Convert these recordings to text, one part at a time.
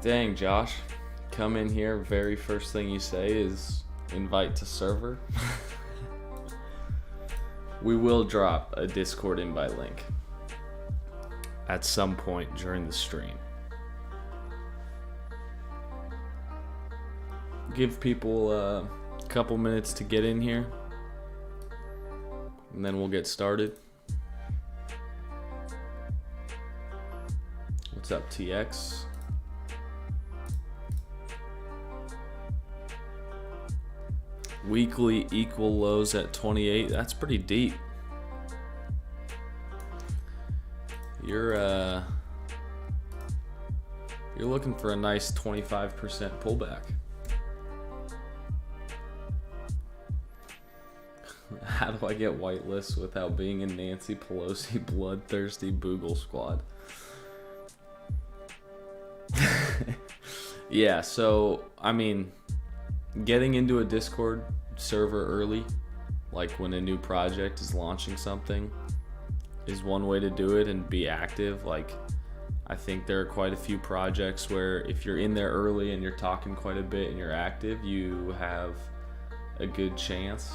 Dang, Josh. Come in here, very first thing you say is invite to server. We will drop a Discord invite link at some point during the stream. Give people a couple minutes to get in here, and then we'll get started. What's up, TX? Weekly equal lows at 28. That's pretty deep. You're looking for a nice 25% pullback. How do I get whitelists without being in Nancy Pelosi bloodthirsty Boogle squad? Yeah, so I mean, getting into a Discord server early, like when a new project is launching something, is one way to do it and be active. Like, I think there are quite a few projects where if you're in there early and you're talking quite a bit and you're active, you have a good chance.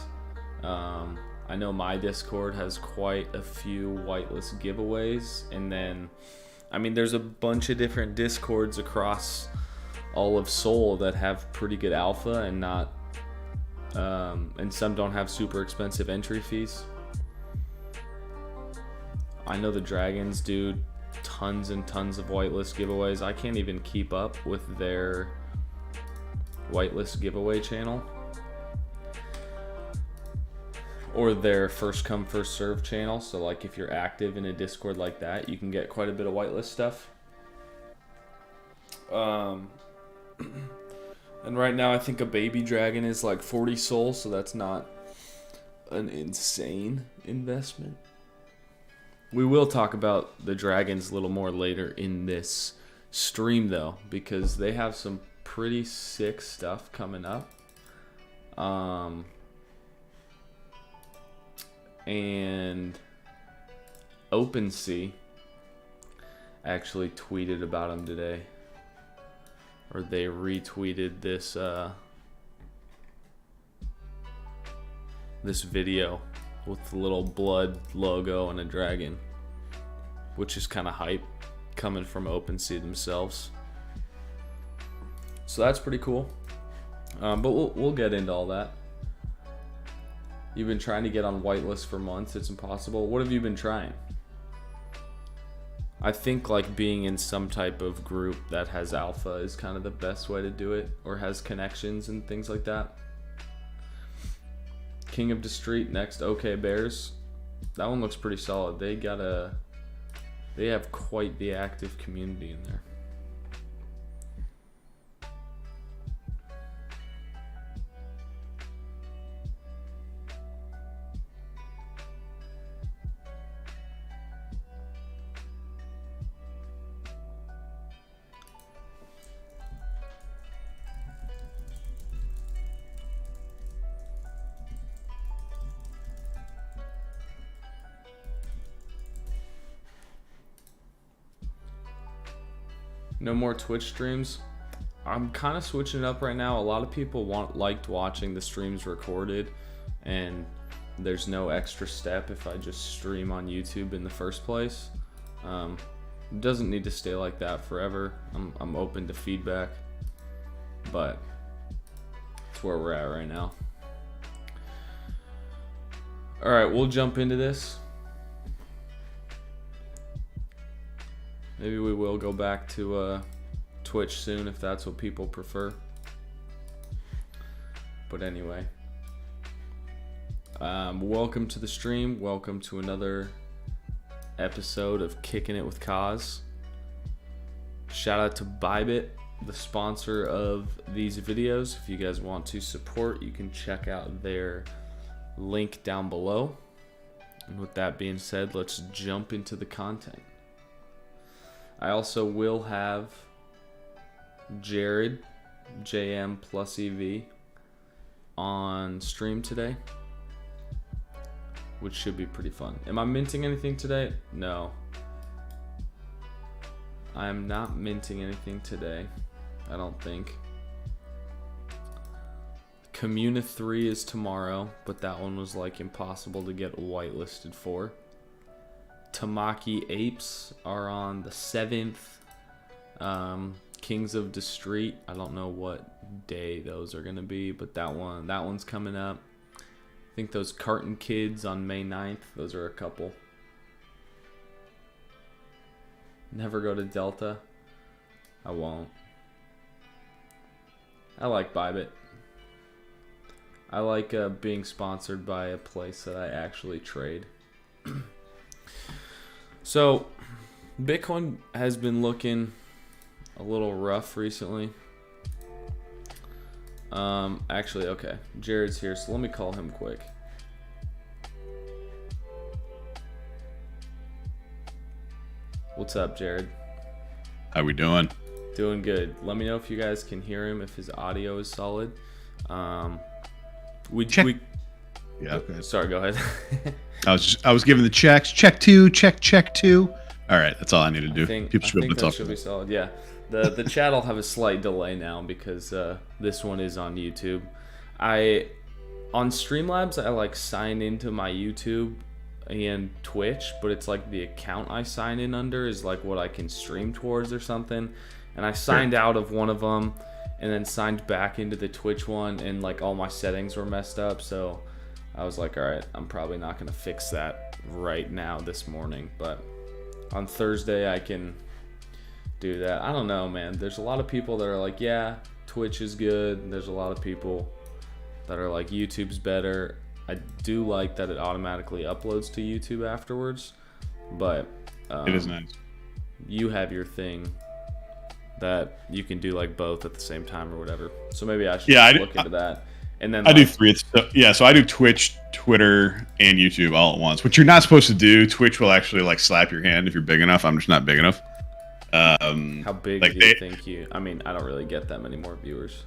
I know my Discord has quite a few whitelist giveaways, and then, I mean, there's a bunch of different Discords across all of Seoul that have pretty good alpha and not, and some don't have super expensive entry fees. I know the Dragons do tons and tons of whitelist giveaways. I can't even keep up with their whitelist giveaway channel or their first come first serve channel. So like if you're active in a Discord like that, you can get quite a bit of whitelist stuff. And right now I think a baby dragon is like 40 soul, so that's not an insane investment. We will talk about the dragons a little more later in this stream though, because they have some pretty sick stuff coming up. And OpenSea actually tweeted about them today, or they retweeted this this video with the little blood logo and a dragon, which is kind of hype coming from OpenSea themselves. So that's pretty cool. But we'll get into all that. You've been trying to get on whitelist for months. It's impossible. What have you been trying? I think like being in some type of group that has alpha is kind of the best way to do it, or has connections and things like that. King of the Street next. Okay, Bears. That one looks pretty solid. They have quite the active community in there. No more Twitch streams. I'm kind of switching it up right now. A lot of people liked watching the streams recorded, and there's no extra step if I just stream on YouTube in the first place. It doesn't need to stay like that forever. I'm open to feedback, but it's where we're at right now. All right, we'll jump into this. Maybe we will go back to Twitch soon if that's what people prefer. But anyway, welcome to the stream. Welcome to another episode of Kicking It with Kaz. Shout out to Bybit, the sponsor of these videos. If you guys want to support, you can check out their link down below. And with that being said, let's jump into the content. I also will have Jared, JM plus EV, on stream today, which should be pretty fun. Am I minting anything today? No. I'm not minting anything today. I don't think. Communa 3 is tomorrow, but that one was like impossible to get whitelisted for. Tamaki Apes are on the 7th. Kings of the Street, I don't know what day those are gonna be, but that one's coming up. I think those Carton Kids on May 9th, those are a couple. Never go to Delta. I won't. I like Bybit. I like being sponsored by a place that I actually trade. So, Bitcoin has been looking a little rough recently. Actually, okay. Jared's here, so let me call him quick. What's up, Jared? How we doing? Doing good. Let me know if you guys can hear him, if his audio is solid. Yeah, okay. Sorry, go ahead. I was giving the checks. Check two. All right, that's all I need to do. People should be able to talk. Should be solid. Yeah. The chat will have a slight delay now because this one is on YouTube. On Streamlabs, I like sign into my YouTube and Twitch, but it's like the account I sign in under is like what I can stream towards or something. And I signed out of one of them and then signed back into the Twitch one, and like all my settings were messed up. So I was like, all right, I'm probably not going to fix that right now this morning, but on Thursday I can do that. I don't know, man. There's a lot of people that are like, yeah, Twitch is good. There's a lot of people that are like, YouTube's better. I do like that it automatically uploads to YouTube afterwards, but it is nice. You have your thing that you can do like both at the same time or whatever. So maybe I should look into that. And then I do three. So I do Twitch, Twitter, and YouTube all at once, which you're not supposed to do. Twitch will actually like slap your hand if you're big enough. I'm just not big enough. How big do you think you? I mean, I don't really get that many more viewers.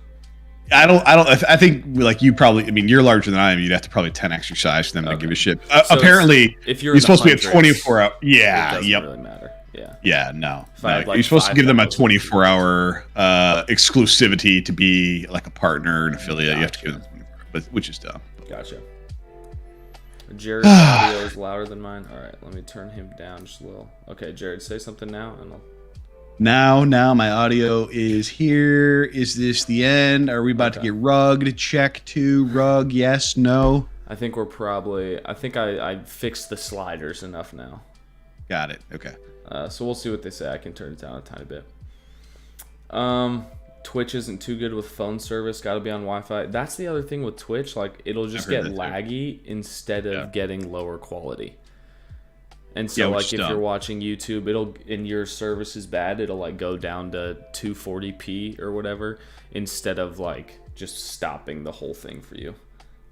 I think like you probably. I mean, you're larger than I am. You'd have to probably 10x your size for them to give a shit. So apparently, if you're supposed to be a 24-hour. Yeah. It doesn't really matter. Yeah. Yeah. No. Like you're supposed to give them a 24-hour exclusivity to be like a partner, an affiliate. Gotcha. You have to give them 24, which is dumb. Gotcha. Jared's audio is louder than mine. All right, let me turn him down just a little. Okay, Jared, say something now, and I'll. Now my audio is here. Is this the end? Are we about to get rugged? Check two, rug, yes, no? I think we're probably, I think I fixed the sliders enough now. Got it, okay. So we'll see what they say. I can turn it down a tiny bit. Twitch isn't too good with phone service. Got to be on Wi-Fi. That's the other thing with Twitch. Like, it'll just get laggy instead of getting lower quality. And so, like, if you're watching YouTube, and your service is bad, it'll, like, go down to 240p or whatever instead of, like, just stopping the whole thing for you.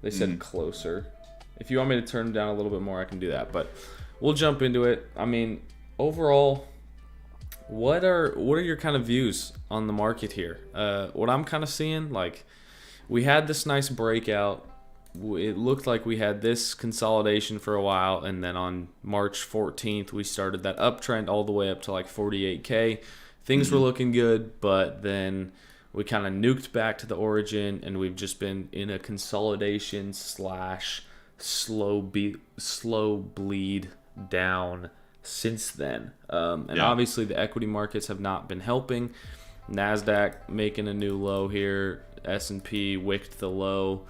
They said closer. If you want me to turn it down a little bit more, I can do that. But we'll jump into it. I mean, overall, what are your kind of views on the market here? What I'm kind of seeing, like, we had this nice breakout. It looked like we had this consolidation for a while, and then on March 14th, we started that uptrend all the way up to like 48K. Things were looking good, but then we kind of nuked back to the origin, and we've just been in a consolidation / slow bleed down since then. Obviously the equity markets have not been helping. NASDAQ making a new low here. S&P wicked the low.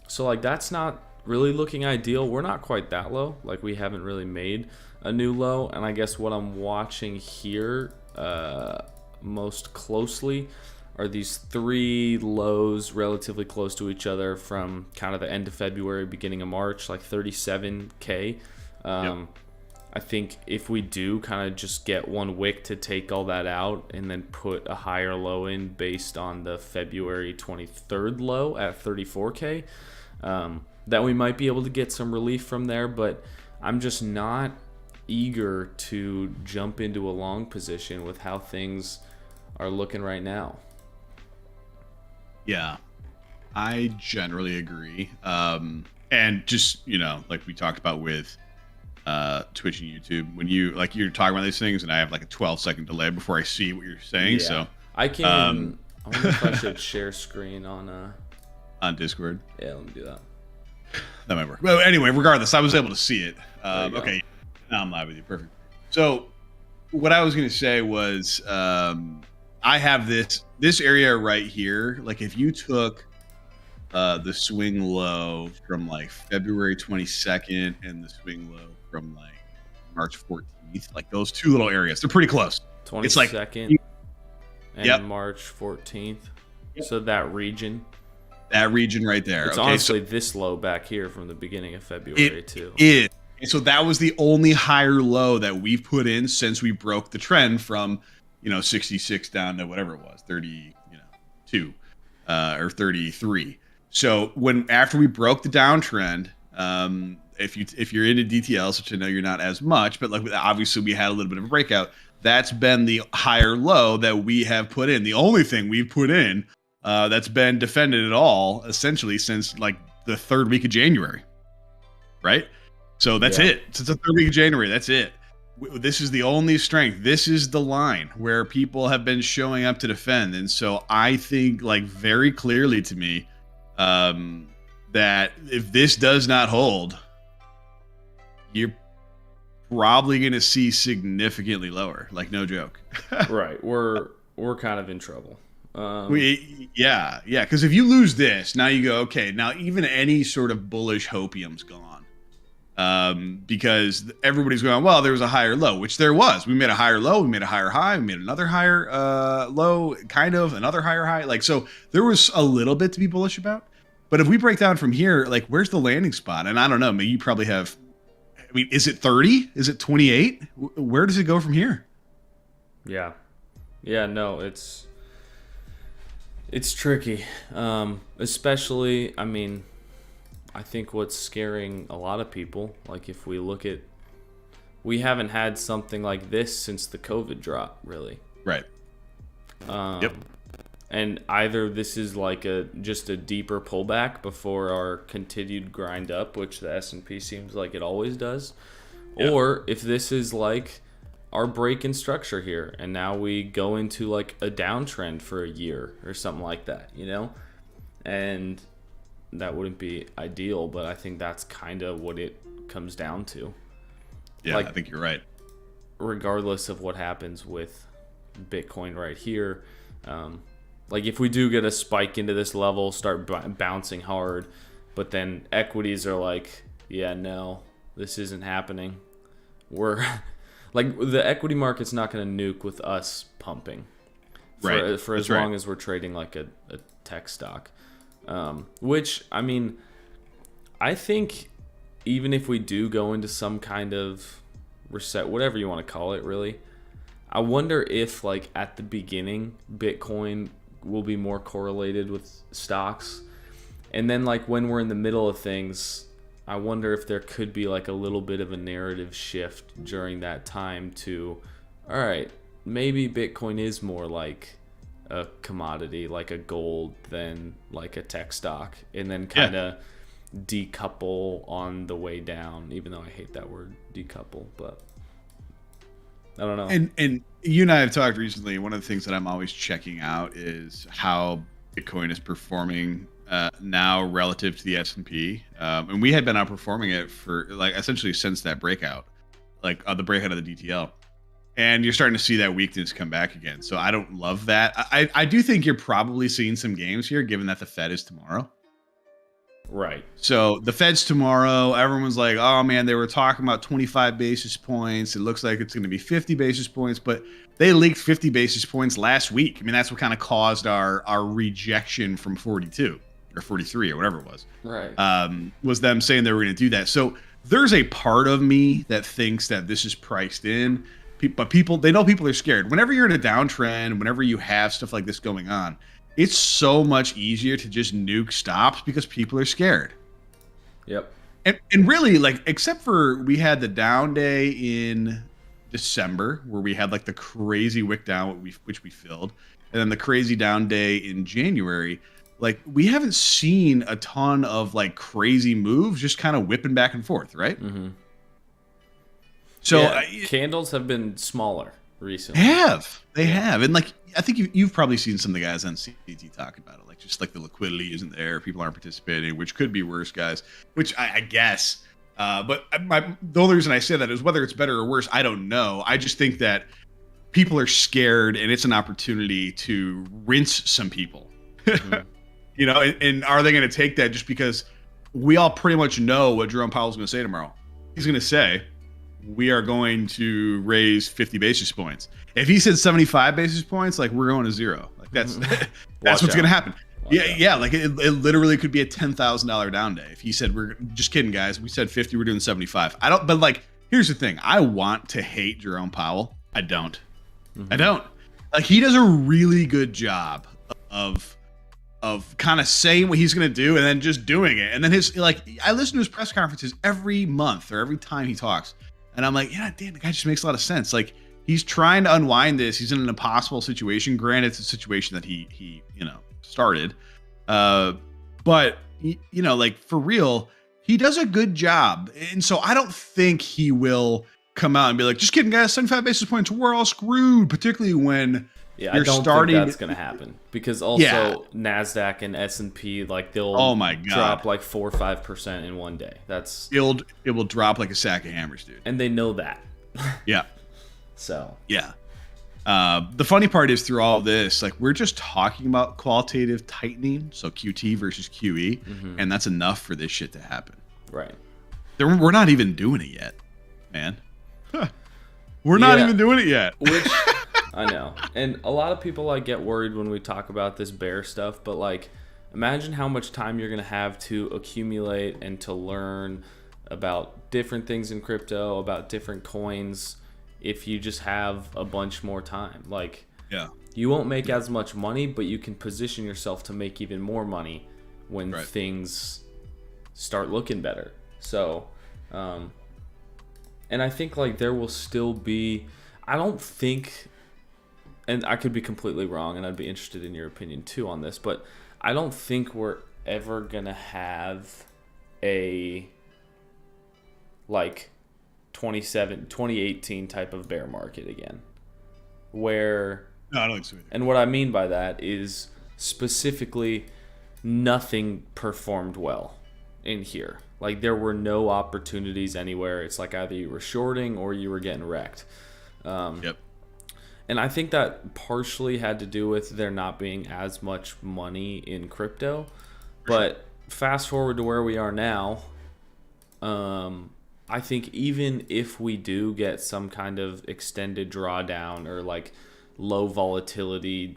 So like that's not really looking ideal. We're not quite that low. Like we haven't really made a new low. And I guess what I'm watching here most closely are these three lows relatively close to each other from kind of the end of February, beginning of March, like 37K. I think if we do kind of just get one wick to take all that out and then put a higher low in based on the February 23rd low at 34K, that we might be able to get some relief from there. But I'm just not eager to jump into a long position with how things are looking right now. Yeah, I generally agree. And just, like we talked about with Twitch and YouTube, when you're talking about these things and I have like a 12-second delay before I see what you're saying. So I can. I wonder if I should share screen on Discord. Yeah, let me do that. That might work. Well, anyway, regardless, I was able to see it. Okay, now I'm live with you. Perfect. So, what I was going to say was, I have this area right here. Like, if you took the swing low from like February 22nd and the swing low from like March 14th, like those two little areas, they're pretty close. 22nd it's like, and March 14th. Yep. So that region. That region right there. It's honestly this low back here from the beginning of February too. It is. And so that was the only higher low that we've put in since we broke the trend from, 66 down to whatever it was, 32 or 33. So after we broke the downtrend, if you're into DTLs, which I know you're not as much, but like obviously we had a little bit of a breakout. That's been the higher low that we have put in. The only thing we've put in that's been defended at all, essentially, since like the third week of January, right? So that's it. Since the third week of January, that's it. This is the only strength. This is the line where people have been showing up to defend. And so I think, like, very clearly to me, that if this does not hold, you're probably going to see significantly lower. Like, no joke. Right. We're kind of in trouble. Yeah. Because if you lose this, now you go, okay, now even any sort of bullish hopium's gone. Because everybody's going, well, there was a higher low, which there was. We made a higher low, we made a higher high, we made another higher low, kind of another higher high. Like, so there was a little bit to be bullish about. But if we break down from here, like, where's the landing spot? And I don't know, maybe you probably have, I mean, is it 30? Is it 28? Where does it go from here? Yeah. Yeah, no, it's tricky. Especially, I mean, I think what's scaring a lot of people, like if we look at, we haven't had something like this since the COVID drop, really. Right. Yep. And either this is like just a deeper pullback before our continued grind up, which the S&P seems like it always does, or if this is like our break in structure here, and now we go into like a downtrend for a year or something like that, and that wouldn't be ideal, but I think that's kind of what it comes down to. Yeah, like, I think you're right. Regardless of what happens with Bitcoin right here, like if we do get a spike into this level, start bouncing hard, but then equities are like, yeah, no, this isn't happening. We're like, the equity market's not going to nuke with us pumping for as long as we're trading like a tech stock. Which, I mean, I think even if we do go into some kind of reset, whatever you want to call it, really, I wonder if, like, at the beginning, Bitcoin will be more correlated with stocks. And then, like, when we're in the middle of things, I wonder if there could be, like, a little bit of a narrative shift during that time to, all right, maybe Bitcoin is more like a commodity, like a gold, than like a tech stock, and then kind of decouple on the way down, even though I hate that word, decouple, but I don't know. And you and I have talked recently. One of the things that I'm always checking out is how Bitcoin is performing now relative to the S&P. And we had been outperforming it for like essentially since that breakout, like the breakout of the DTL. And you're starting to see that weakness come back again. So I don't love that. I do think you're probably seeing some games here, given that the Fed is tomorrow. Right. So the Fed's tomorrow. Everyone's like, oh, man, they were talking about 25 basis points. It looks like it's going to be 50 basis points. But they leaked 50 basis points last week. I mean, that's what kind of caused our rejection from 42 or 43 or whatever it was. Right. Was them saying they were going to do that. So there's a part of me that thinks that this is priced in. But people, they know people are scared. Whenever you're in a downtrend, whenever you have stuff like this going on, it's so much easier to just nuke stops because people are scared. Yep. And really, like, except for we had the down day in December where we had like the crazy wick down, which we filled, and then the crazy down day in January, like we haven't seen a ton of like crazy moves, just kind of whipping back and forth, right? Mm-hmm. So candles have been smaller, recently. They have. And like, I think you've probably seen some of the guys on CT talk about it. Like, just like the liquidity isn't there. People aren't participating, which could be worse, guys, which I guess. But the only reason I say that is whether it's better or worse, I don't know. I just think that people are scared and it's an opportunity to rinse some people. Mm-hmm. You know, and are they going to take that just because we all pretty much know what Jerome Powell's going to say tomorrow? He's going to say, we are going to raise 50 basis points. If he said 75 basis points, like, we're going to zero. Like, that's that's what's going to happen. Yeah, like it literally could be a $10,000 down day. If he said, we're just kidding, guys, we said 50, we're doing 75. But like, here's the thing. I want to hate Jerome Powell. I don't. Mm-hmm. I don't. Like, he does a really good job of kind of saying what he's going to do and then just doing it. And then I listen to his press conferences every month or every time he talks. And I'm like, yeah, damn, the guy just makes a lot of sense. Like, he's trying to unwind this. He's in an impossible situation. Granted, it's a situation that he started. But, like, for real, he does a good job. And so I don't think he will come out and be like, just kidding, guys, 75 basis points, we're all screwed, particularly when I don't think that's going to happen, because also NASDAQ and S&P, like, they'll drop like 4 or 5% in one day. It will drop like a sack of hammers, dude. And they know that. Yeah. So. Yeah. The funny part is, through all of this, like, we're just talking about qualitative tightening, so QT versus QE, and that's enough for this shit to happen. Right. We're not even doing it yet, man. We're not even doing it yet. Which I know. And a lot of people, like, get worried when we talk about this bear stuff, but, like, imagine how much time you're going to have to accumulate and to learn about different things in crypto, about different coins, if you just have a bunch more time. Like, you won't make as much money, but you can position yourself to make even more money when things start looking better. So, and I think, like, there will still be, I don't think, and I could be completely wrong, and I'd be interested in your opinion too on this, but I don't think we're ever going to have a, like, 2018 type of bear market again, where, no, I don't think so either. And what I mean by that is, specifically, nothing performed well in here. Like, there were no opportunities anywhere. It's like either you were shorting or you were getting wrecked. Yep. And I think that partially had to do with there not being as much money in crypto. But fast forward to where we are now, I think even if we do get some kind of extended drawdown or, like, low volatility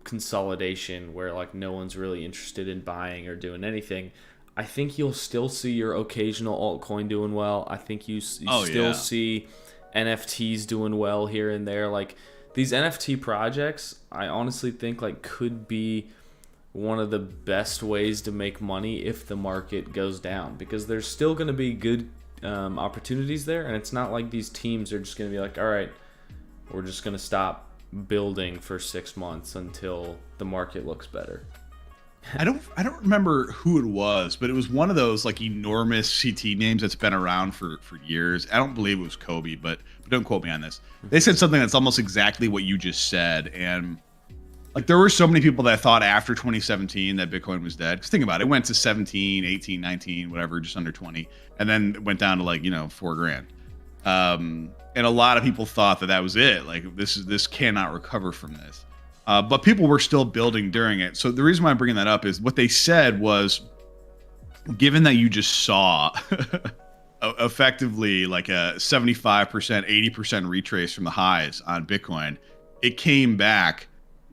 consolidation where, like, no one's really interested in buying or doing anything, I think you'll still see your occasional altcoin doing well. I think you still see NFTs doing well here and there. Like, these NFT projects, I honestly think, like, could be one of the best ways to make money if the market goes down, because there's still going to be good opportunities there, and it's not like these teams are just going to be like, all right, we're just going to stop building for 6 months until the market looks better. I don't remember who it was, but it was one of those, like, enormous CT names that's been around for years. I don't believe it was Kobe, but don't quote me on this. They said something that's almost exactly what you just said, and, like, there were so many people that thought after 2017 that Bitcoin was dead. Because think about it, it went to 17, 18, 19, whatever, just under 20, and then it went down to, like, $4,000. And a lot of people thought that was it. Like, this cannot recover from this. But people were still building during it. So the reason why I'm bringing that up is what they said was, given that you just saw effectively like a 75%, 80% retrace from the highs on Bitcoin, it came back.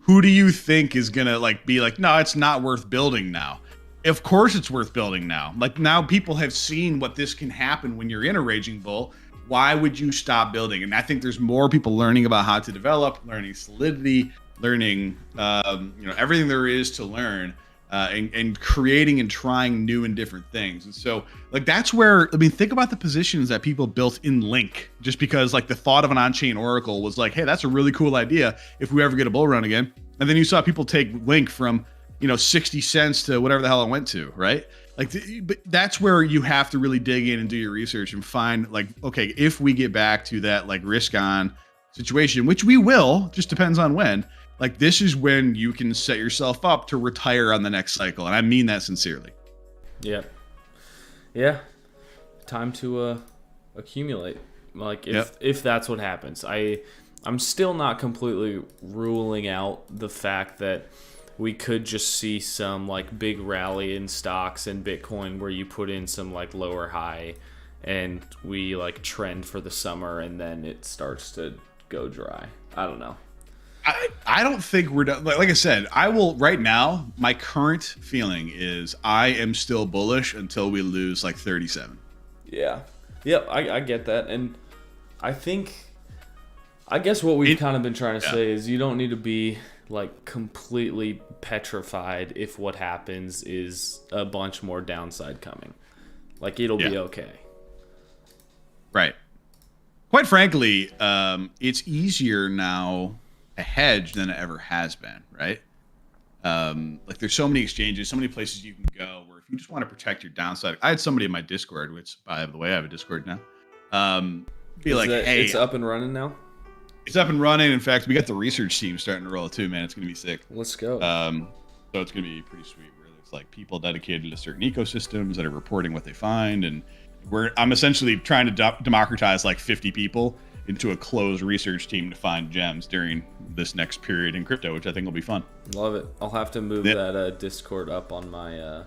Who do you think is going to, like, be like, no, it's not worth building now? Of course it's worth building now. Like, now people have seen what this can happen when you're in a raging bull. Why would you stop building? And I think there's more people learning about how to develop, learning solidity, learning everything there is to learn, and creating and trying new and different things. And so, like, that's where, I mean, think about the positions that people built in Link, just because, like, the thought of an on-chain oracle was like, hey, that's a really cool idea if we ever get a bull run again. And then you saw people take Link from 60 cents to whatever the hell it went to, right? Like, but that's where you have to really dig in and do your research and find, like, okay, if we get back to that like risk on situation, which we will, just depends on when, like, this is when you can set yourself up to retire on the next cycle. And I mean that sincerely. Yeah. Time to accumulate. Like, if that's what happens. I'm still not completely ruling out the fact that we could just see some like big rally in stocks and Bitcoin where you put in some like lower high and we like trend for the summer and then it starts to go dry. I don't know. I don't think we're done. Like I said, I will right now. My current feeling is I am still bullish until we lose like 37. Yeah. Yep. I get that. And I guess what we've kind of been trying to say is you don't need to be like completely petrified if what happens is a bunch more downside coming. Like, it'll be okay. Right. Quite frankly, it's easier now to hedge than it ever has been, right? Like, there's so many exchanges, so many places you can go where if you just want to protect your downside. I had somebody in my Discord, which, by the way, I have a Discord now. Hey, it's up and running now? It's up and running. In fact, we got the research team starting to roll too, man. It's going to be sick. Let's go. So it's going to be pretty sweet. Where there's like people dedicated to certain ecosystems that are reporting what they find, and I'm essentially trying to democratize like 50 people into a closed research team to find gems during this next period in crypto, which I think will be fun. Love it. I'll have to move that Discord up on my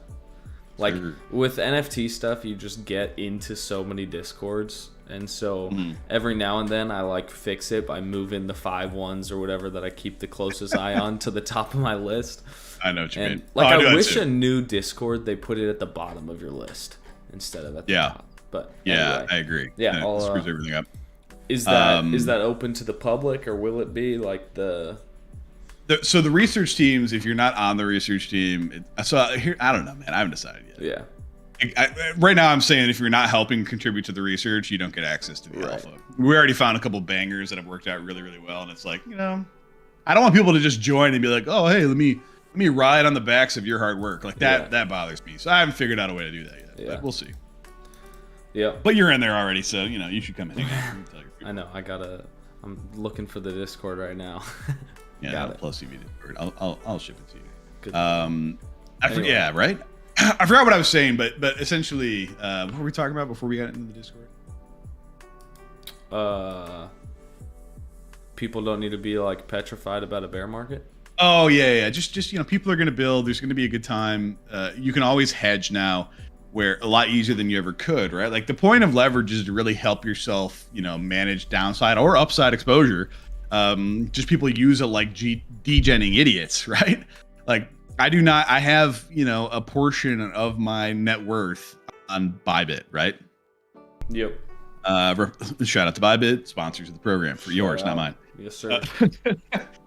with NFT stuff. You just get into so many Discords. And so every now and then I like fix it by moving the 5 ones or whatever that I keep the closest eye on to the top of my list. I know what you mean. Like, I wish a new Discord, they put it at the bottom of your list instead of at the top. But anyway. I agree. Yeah, it screws everything up. Is that open to the public, or will it be like so the research teams, if you're not on the research team, I don't know, man. I haven't decided yet. Yeah. Right now, I'm saying if you're not helping contribute to the research, you don't get access to the alpha. We already found a couple bangers that have worked out really, really well, and it's like, I don't want people to just join and be like, oh, hey, let me ride on the backs of your hard work. Like that bothers me. So I haven't figured out a way to do that yet. Yeah. But we'll see. Yeah. But you're in there already, so you should come hang out. I know. I'm looking for the Discord right now. Plus CV Discord. I'll ship it to you. Good. Anyway. Yeah, right. I forgot what I was saying, but essentially, what were we talking about before we got into the Discord? People don't need to be like petrified about a bear market. Oh yeah. Just people are going to build. There's going to be a good time. You can always hedge now, where a lot easier than you ever could, right? Like, the point of leverage is to really help yourself, manage downside or upside exposure. Just people use it like degenning idiots, right? Like, I have, a portion of my net worth on Bybit, right? Yep. Shout out to Bybit, sponsors of the program, for yours, not mine. Yes, sir.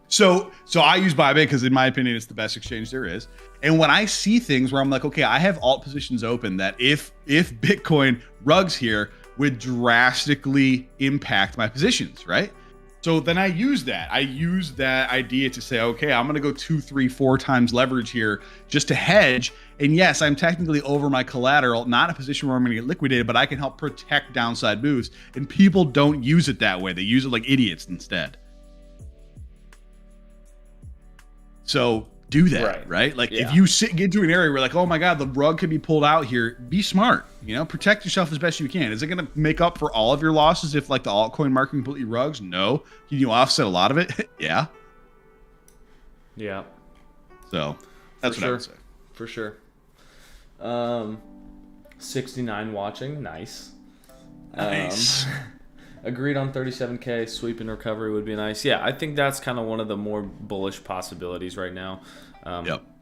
So I use Bybit because, in my opinion, it's the best exchange there is. And when I see things where I'm like, okay, I have alt positions open that if Bitcoin rugs here would drastically impact my positions, right? So then I use that. I use that idea to say, okay, I'm going to go 2, 3, 4 times leverage here just to hedge. And yes, I'm technically over my collateral, not a position where I'm going to get liquidated, but I can help protect downside moves. And people don't use it that way. They use it like idiots instead. So do that, right? Like, if you get into an area where like, oh my God, the rug could be pulled out here, be smart, protect yourself as best you can. Is it going to make up for all of your losses if like the altcoin market completely rugs? No. Can you offset a lot of it? Yeah. So that's what I would say. For sure. 69 watching. Nice. Agreed on 37K. Sweep and recovery would be nice. Yeah, I think that's kind of one of the more bullish possibilities right now.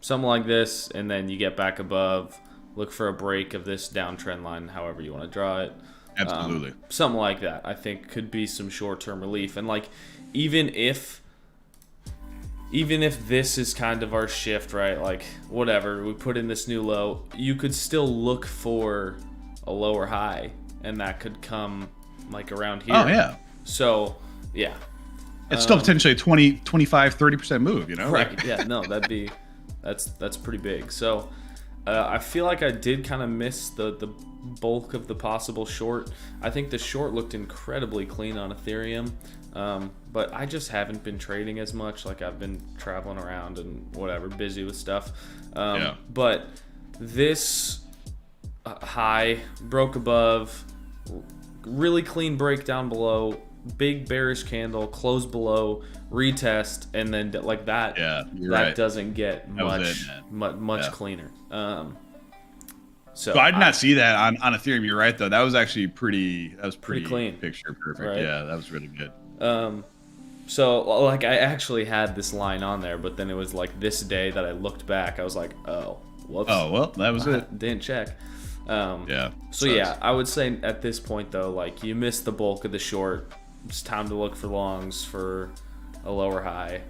Something like this, and then you get back above, look for a break of this downtrend line, however you want to draw it. Absolutely. Something like that, I think, could be some short-term relief. And like, even if this is kind of our shift, right? Like, whatever, we put in this new low, you could still look for a lower high, and that could come like around here. Oh yeah. So yeah, it's still potentially a 20, 25, 30% move, Right. Yeah. No, that'd be That's pretty big. So I feel like I did kind of miss the bulk of the possible short. I think the short looked incredibly clean on Ethereum, but I just haven't been trading as much. Like, I've been traveling around and whatever, busy with stuff. But this high broke above, really clean breakdown below, big bearish candle, close below, retest, and then like that. Yeah, you're that right. Doesn't get much Yeah. cleaner. So I did not see that on Ethereum. You're right, though. That was actually pretty clean, picture perfect. Right? Yeah, that was really good. So like, I actually had this line on there, but then it was like this day that I looked back, I was like, oh, whoops. Oh, well, that was it. Didn't check. Yeah. So yeah, I would say at this point though, like, you missed the bulk of the short. It's time to look for longs for a lower high.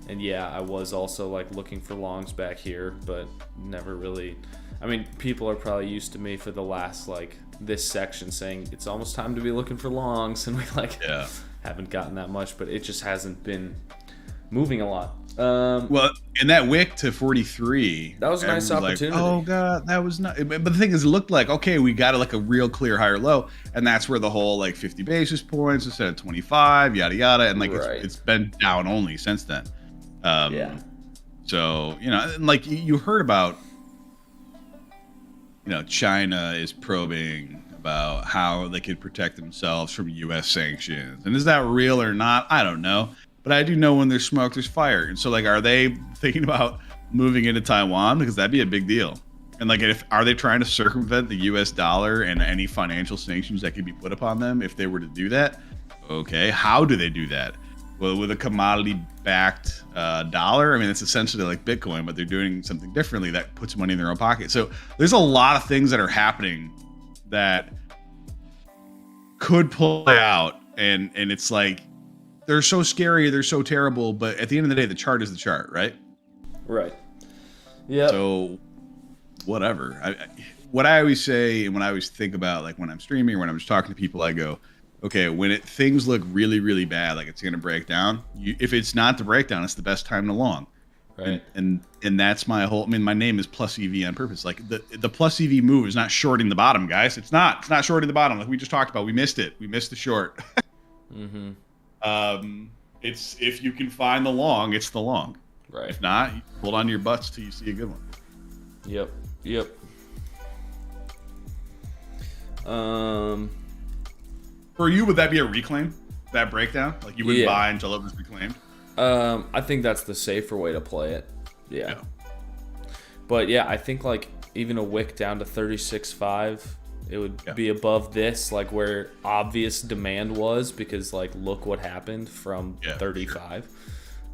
And yeah, I was also like looking for longs back here, but never really. I mean, people are probably used to me for the last, like, this section saying it's almost time to be looking for longs, and we haven't gotten that much, but it just hasn't been moving a lot. Well, and that wick to 43. That was a nice opportunity. Like, oh god, that was not. But the thing is, it looked like, okay, we got like a real clear higher low, and that's where the whole like 50 basis points instead of 25, yada yada, and like it's been down only since then. So and like you heard about, China is probing about how they could protect themselves from U.S. sanctions, and is that real or not? I don't know. But I do know when there's smoke, there's fire. And so, like, are they thinking about moving into Taiwan? Because that'd be a big deal. And, like, are they trying to circumvent the U.S. dollar and any financial sanctions that could be put upon them if they were to do that? Okay, how do they do that? Well, with a commodity-backed dollar? I mean, it's essentially like Bitcoin, but they're doing something differently that puts money in their own pocket. So there's a lot of things that are happening that could play out. And it's like, they're so scary, they're so terrible, but at the end of the day, the chart is the chart, right? Right. Yeah. So, whatever. What I always say, and when I always think about, like, when I'm streaming or when I'm just talking to people, I go, okay, when things look really, really bad, like it's going to break down, if it's not the breakdown, it's the best time to long. Right. And that's my whole, I mean, my name is plus EV on purpose. Like, the plus EV move is not shorting the bottom, guys. It's not shorting the bottom. Like we just talked about, we missed it. We missed the short. Mm-hmm. It's, if you can find the long, it's the long. Right. If not, you hold on to your butts till you see a good one. Yep. For you, would that be a reclaim? That breakdown? Like, you wouldn't buy until it was reclaimed? I think that's the safer way to play it. Yeah. But yeah, I think like even a wick down to 36.5, it would be above this, like where obvious demand was, because like look what happened from 35.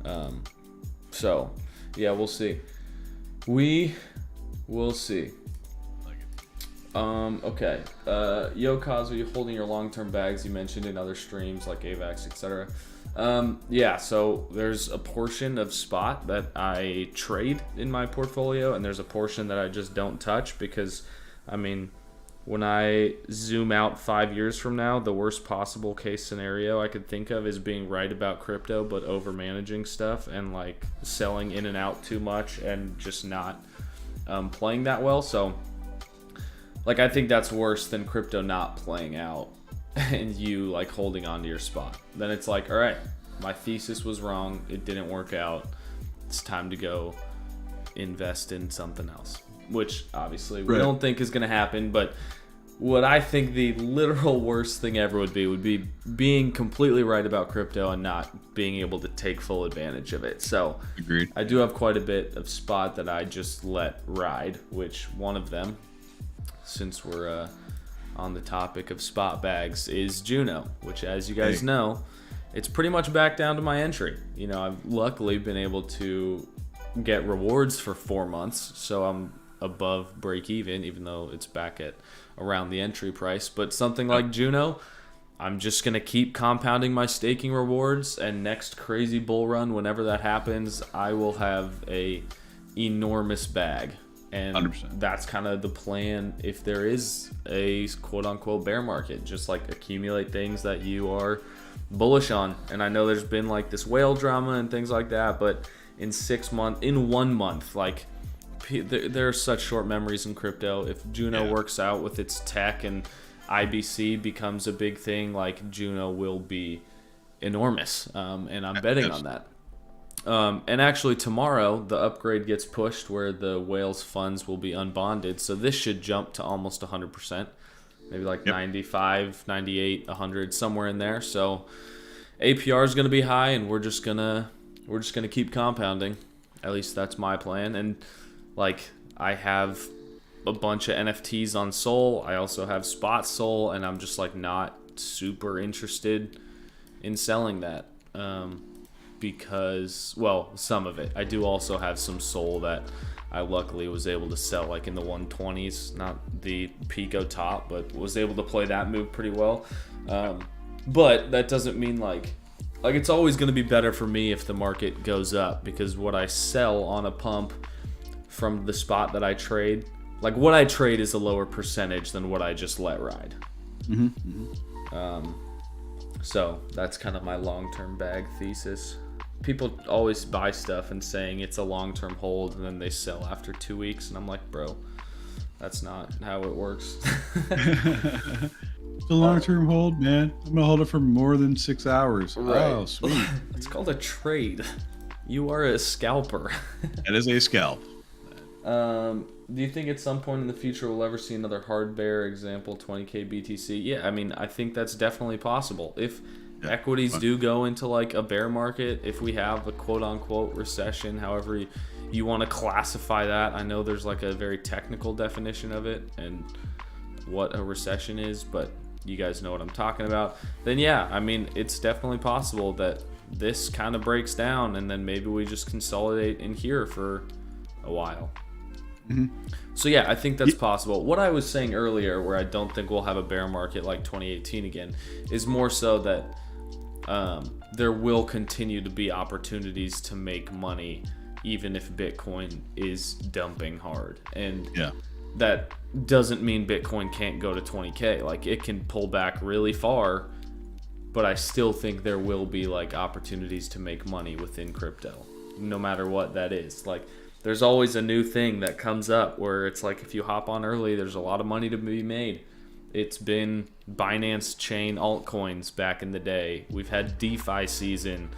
Sure. So yeah, we'll see. We will see. Okay. Yo, Cosmo, you holding your long-term bags you mentioned in other streams like AVAX, etc. Yeah, so there's a portion of spot that I trade in my portfolio, and there's a portion that I just don't touch because, I mean, when I zoom out 5 years from now, the worst possible case scenario I could think of is being right about crypto but over managing stuff and like selling in and out too much and just not playing that well. So like, I think that's worse than crypto not playing out and you like holding on to your spot. Then it's like, all right, my thesis was wrong. It didn't work out. It's time to go invest in something else, which obviously we don't think is going to happen. But what I think the literal worst thing ever would be being completely right about crypto and not being able to take full advantage of it. So agreed. I do have quite a bit of spot that I just let ride, which one of them, since we're on the topic of spot bags, is Juno, which, as you guys know, it's pretty much back down to my entry. You know, I've luckily been able to get rewards for 4 months, so I'm above break even though it's back at around the entry price. But something like Juno, I'm just going to keep compounding my staking rewards, and next crazy bull run, whenever that happens, I will have a enormous bag. And 100%. That's kind of the plan if there is a quote-unquote bear market. Just like accumulate things that you are bullish on. And I know there's been like this whale drama and things like that, but in 6 months, in 1 month. Like, there are such short memories in crypto. If Juno works out with its tech and IBC becomes a big thing, like, Juno will be enormous, and I'm betting on that. And actually tomorrow the upgrade gets pushed where the whale's funds will be unbonded, so this should jump to almost 100%, maybe like 95, 98, 100, somewhere in there. So APR is going to be high, and we're just gonna keep compounding. At least that's my plan. And like, I have a bunch of NFTs on Sol. I also have spot Sol, and I'm just like not super interested in selling that. Because, well, some of it. I do also have some Sol that I luckily was able to sell like in the 120s, not the Pico top, but was able to play that move pretty well. But that doesn't mean like it's always going to be better for me if the market goes up, because what I sell on a pump from the spot that I trade, like what I trade is a lower percentage than what I just let ride. So that's kind of my long-term bag thesis. People always buy stuff and saying it's a long-term hold, and then they sell after 2 weeks, and I'm like, bro, that's not how it works. It's a long-term hold, man. I'm gonna hold it for more than 6 hours. Right. Oh, sweet. It's called a trade. You are a scalper. It is a scalp. Do you think at some point in the future we'll ever see another hard bear, example 20k BTC? Yeah, I mean, I think that's definitely possible. If equities do go into like a bear market, if we have a quote-unquote recession, however you want to classify that. I know there's like a very technical definition of it and what a recession is, but you guys know what I'm talking about. Then yeah, I mean, it's definitely possible that this kind of breaks down, and then maybe we just consolidate in here for a while. So yeah, I think that's possible. What I was saying earlier, where I don't think we'll have a bear market like 2018 again, is more so that there will continue to be opportunities to make money even if Bitcoin is dumping hard. And that doesn't mean Bitcoin can't go to 20k. Like, it can pull back really far, but I still think there will be like opportunities to make money within crypto, no matter what that is. Like, there's always a new thing that comes up where it's like, if you hop on early, there's a lot of money to be made. It's been Binance chain altcoins back in the day. We've had DeFi season.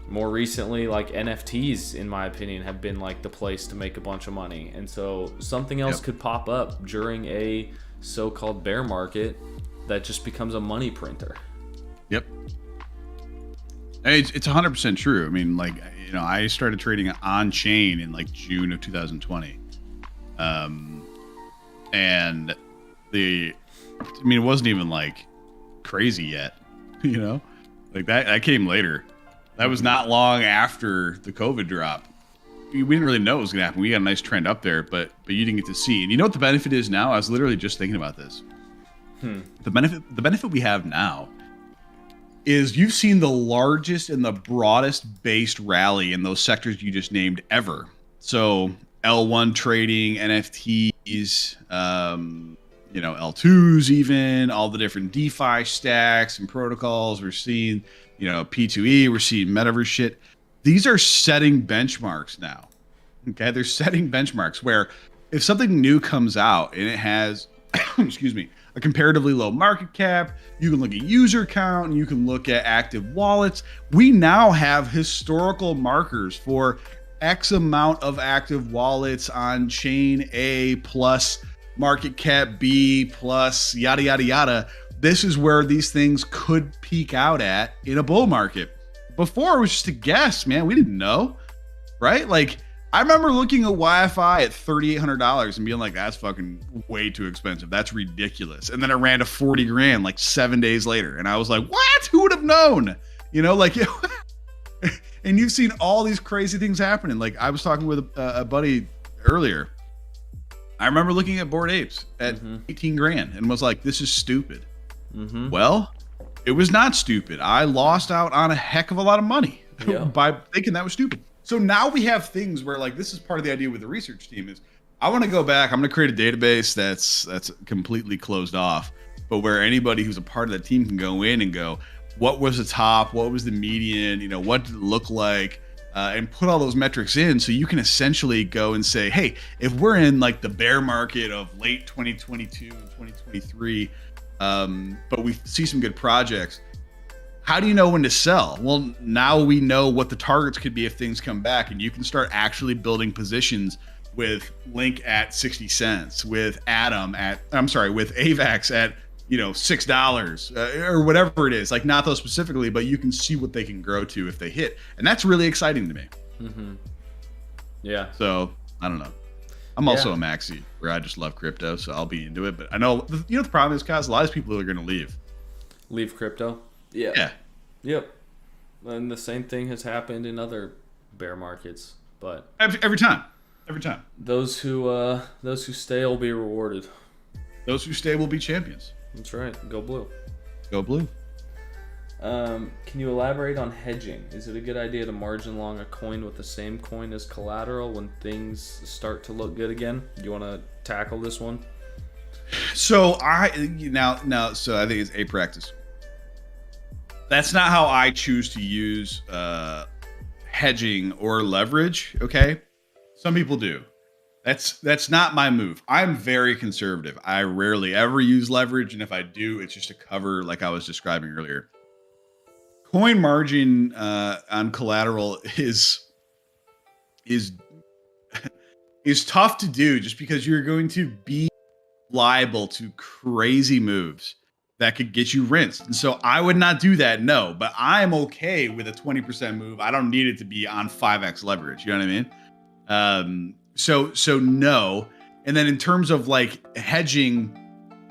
More recently, like NFTs, in my opinion, have been like the place to make a bunch of money. And so something else could pop up during a so-called bear market that just becomes a money printer. Yep. It's 100% true. I mean, like, you know, I started trading on chain in like June of 2020. And it wasn't even like crazy yet, you know, like that came later. That was not long after the COVID drop. We didn't really know it was going to happen. We got a nice trend up there, but you didn't get to see. And you know what the benefit is now? I was literally just thinking about this. The benefit we have now is you've seen the largest and the broadest based rally in those sectors you just named ever. So L1 trading, NFTs, L2s, even all the different DeFi stacks and protocols. We're seeing, P2E, we're seeing metaverse shit. These are setting benchmarks now. Okay, they're setting benchmarks where if something new comes out and it has, a comparatively low market cap, you can look at user count and you can look at active wallets. We now have historical markers for X amount of active wallets on chain A plus market cap B plus yada, yada, yada. This is where these things could peak out at in a bull market. Before, it was just a guess, man. We didn't know, right? Like, I remember looking at Wi-Fi at $3,800 and being like, that's fucking way too expensive. That's ridiculous. And then it ran to 40 grand like 7 days later. And I was like, what? Who would have known? And you've seen all these crazy things happening. Like, I was talking with a buddy earlier. I remember looking at Bored Apes at 18 grand and was like, this is stupid. Well, it was not stupid. I lost out on a heck of a lot of money by thinking that was stupid. So now we have things where, like, this is part of the idea with the research team is I want to go back. I'm going to create a database that's completely closed off, but where anybody who's a part of that team can go in and go, what was the top? What was the median? What did it look like? and put all those metrics in, so you can essentially go and say, hey, if we're in like the bear market of late 2022 and 2023, but we see some good projects, how do you know when to sell? Well, now we know what the targets could be if things come back, and you can start actually building positions with Link at 60 cents, with with AVAX at $6 or whatever it is, like not those specifically, but you can see what they can grow to if they hit, and that's really exciting to me. Yeah. So I don't know. I'm also a maxi where I just love crypto, so I'll be into it. But I know the problem is, guys, a lot of people are going to leave Crypto. Yeah. Yep. And the same thing has happened in other bear markets, but every time. Those who stay will be rewarded. Those who stay will be champions. That's right. Go blue. Go blue. Can you elaborate on hedging? Is it a good idea to margin long a coin with the same coin as collateral when things start to look good again? Do you want to tackle this one? So I think it's a practice. That's not how I choose to use hedging or leverage. Okay, some people do. That's not my move. I'm very conservative. I rarely ever use leverage, and if I do, it's just to cover, like I was describing earlier. Coin margin on collateral is tough to do, just because you're going to be liable to crazy moves that could get you rinsed. And so I would not do that, no. But I'm okay with a 20% move. I don't need it to be on 5x leverage. You know what I mean? So no. And then in terms of like hedging,